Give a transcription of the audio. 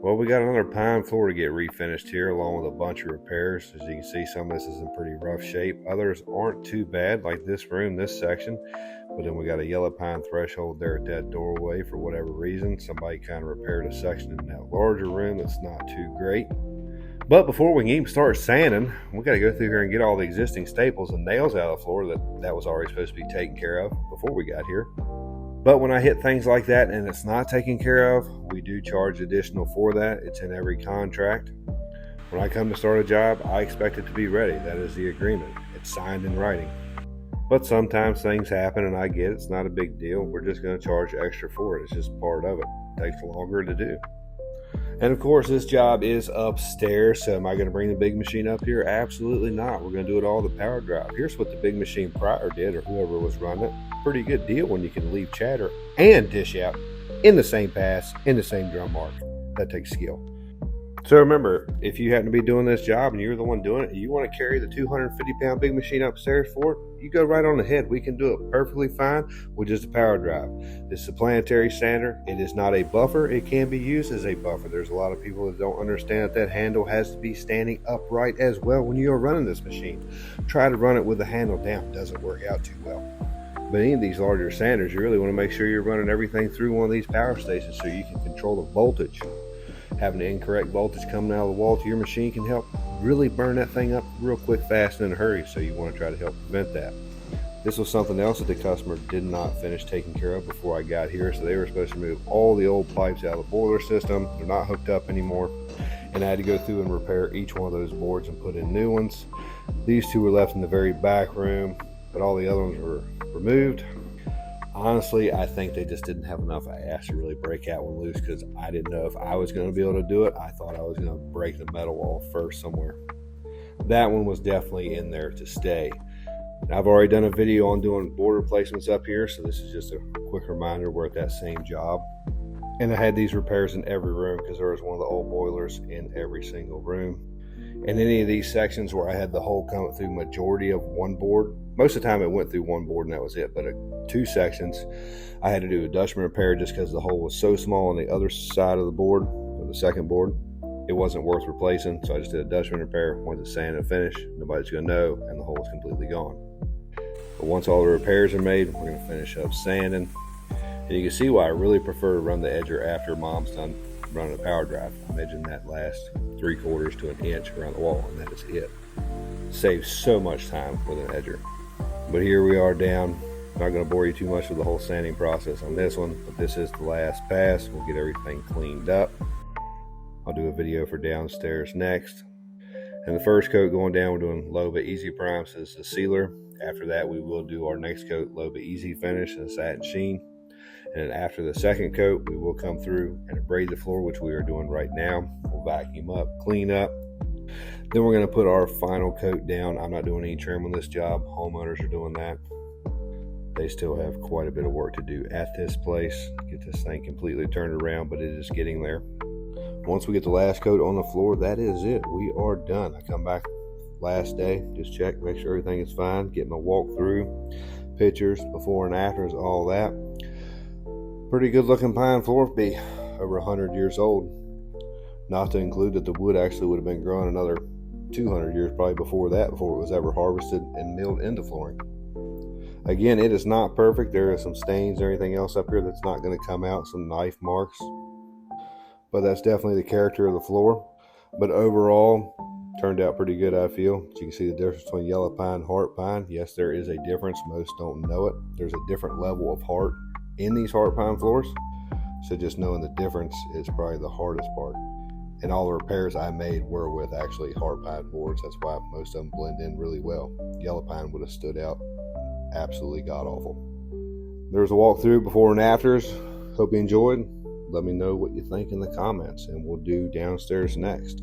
Well, we got another pine floor to get refinished here, along with a bunch of repairs. As you can see, some of this is in pretty rough shape. Others aren't too bad, like this room, this section. But then we got a yellow pine threshold there at that doorway for whatever reason. Somebody kind of repaired a section in that larger room that's not too great. But before we can even start sanding, we got to go through here and get all the existing staples and nails out of the floor that was already supposed to be taken care of before we got here. But when I hit things like that and it's not taken care of, we do charge additional for that. It's in every contract. When I come to start a job, I expect it to be ready. That is the agreement. It's signed in writing. But sometimes things happen, and I get it's not a big deal. We're just going to charge extra for it. It's just part of it. It takes longer to do. And of course, this job is upstairs, so am I going to bring the big machine up here? Absolutely not. We're going to do it all the power drive. Here's what the big machine prior did, or whoever was running it. Pretty good deal when you can leave chatter and dish out in the same pass, in the same drum mark. That takes skill. So remember, if you happen to be doing this job and you're the one doing it, and you want to carry the 250-pound big machine upstairs for it, you go right on ahead. We can do it perfectly fine with just a power drive. This is a planetary sander. It is not a buffer. It can be used as a buffer. There's a lot of people that don't understand that handle has to be standing upright as well when you are running this machine. Try to run it with the handle down. It doesn't work out too well. But any of these larger sanders, you really want to make sure you're running everything through one of these power stations so you can control the voltage. Having the incorrect voltage coming out of the wall to your machine can help really burn that thing up real quick, fast, and in a hurry, so you want to try to help prevent that. This was something else that the customer did not finish taking care of before I got here, so they were supposed to remove all the old pipes out of the boiler system. They're not hooked up anymore, and I had to go through and repair each one of those boards and put in new ones. These two were left in the very back room, but all the other ones were removed. Honestly, I think they just didn't have enough ass to really break that one loose, because I didn't know if I was going to be able to do it. I thought I was going to break the metal wall first somewhere. That one was definitely in there to stay. I've already done a video on doing board replacements up here, so this is just a quick reminder we're at that same job. And I had these repairs in every room because there was one of the old boilers in every single room. In any of these sections where I had the hole come through majority of one board, most of the time it went through one board and that was it, but two sections I had to do a Dutchman repair just because the hole was so small on the other side of the board, or the second board, it wasn't worth replacing, so I just did a Dutchman repair, went to sand and finish. Nobody's going to know, and the hole is completely gone. But once all the repairs are made, we're going to finish up sanding. And you can see why I really prefer to run the edger after Mom's done running a power drive. I'm edging that last 3/4 to an inch around the wall, and that is it. Saves so much time with an edger. But here we are down. Not going to bore you too much with the whole sanding process on this one, but this is the last pass. We'll get everything cleaned up. I'll do a video for downstairs next. And the first coat going down, we're doing low but easy prime, so it's a sealer. After that, we will do our next coat, low but easy finish, and a satin sheen. And then after the second coat, we will come through and abrade the floor, which we are doing right now. We'll vacuum up, clean up. Then we're going to put our final coat down. I'm not doing any trim on this job. Homeowners are doing that. They still have quite a bit of work to do at this place. Get this thing completely turned around, but it is getting there. Once we get the last coat on the floor, that is it. We are done. I come back last day, just check, make sure everything is fine, get my walkthrough, pictures, before and afters, all that. Pretty good looking pine floor, be over 100 years old. Not to include that the wood actually would have been growing another 200 years probably before that, before it was ever harvested and milled into flooring. Again, it is not perfect. There are some stains and everything else up here that's not going to come out, some knife marks. But that's definitely the character of the floor. But overall, turned out pretty good, I feel. As you can see the difference between yellow pine, heart pine. Yes, there is a difference. Most don't know it. There's a different level of heart in these heart pine floors. So just knowing the difference is probably the hardest part. And all the repairs I made were with actually heart pine boards. That's why most of them blend in really well. Yellow pine would have stood out absolutely god-awful. There's a walkthrough before and afters. Hope you enjoyed. Let me know what you think in the comments, and we'll do downstairs next.